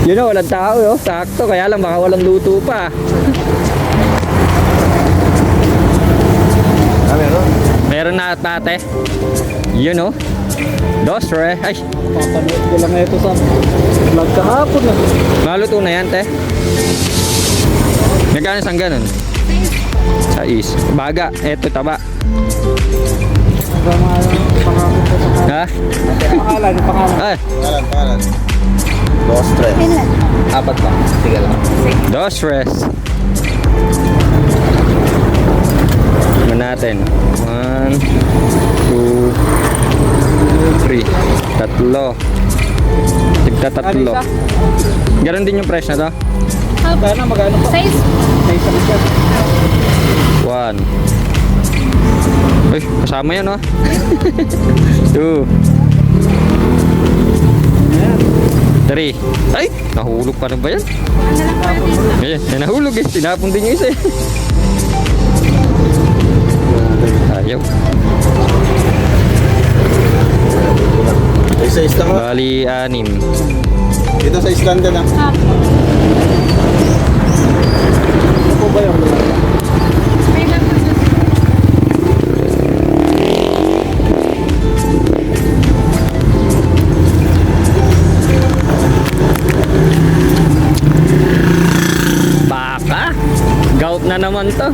Yun o, walang tao yo. Sakto, kaya lang baka walang luto pa. Meron. Meron na tate. Yun o. Dos re. Ay, Papanood ko lang ito sa vlog kahapon na. maluto na yan, te. Nagkano isang ganun? Sais. Baga, eto taba. Pangako ko sa Ha? pangalan. Ay, Pangalan. Dos, tres. Apat ba? Sige lang. dos res. Tignan natin. 1, 2, 3. Tatlo. Tigta tatlo. Ganon din yung price na to? Magkano pa? Size? Sa isang siya. 1. Uy, kasama yan oh. 2. 3. Ay, nahulog pa na ba yan? Ayan, nahulog eh. Tinapon din yung isa eh. Ayaw. Isa lang. Bali, 6. Dito sa Islanda na. Ano po ba yung Baka? Gout na naman to.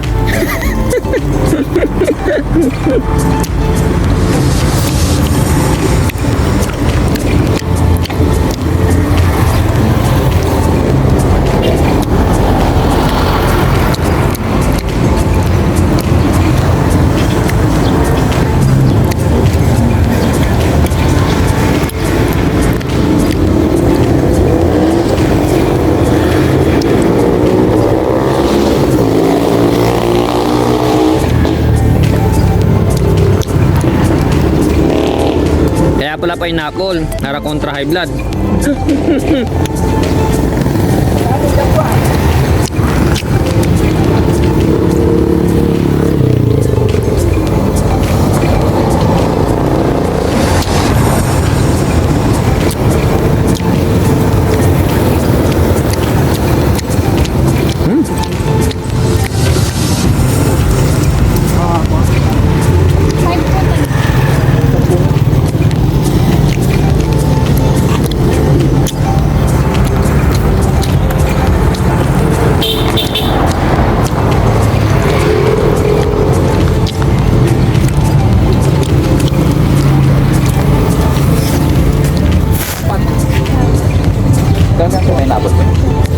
Kaya pala pineapple, nara kontra high blood. Kaya may nabot.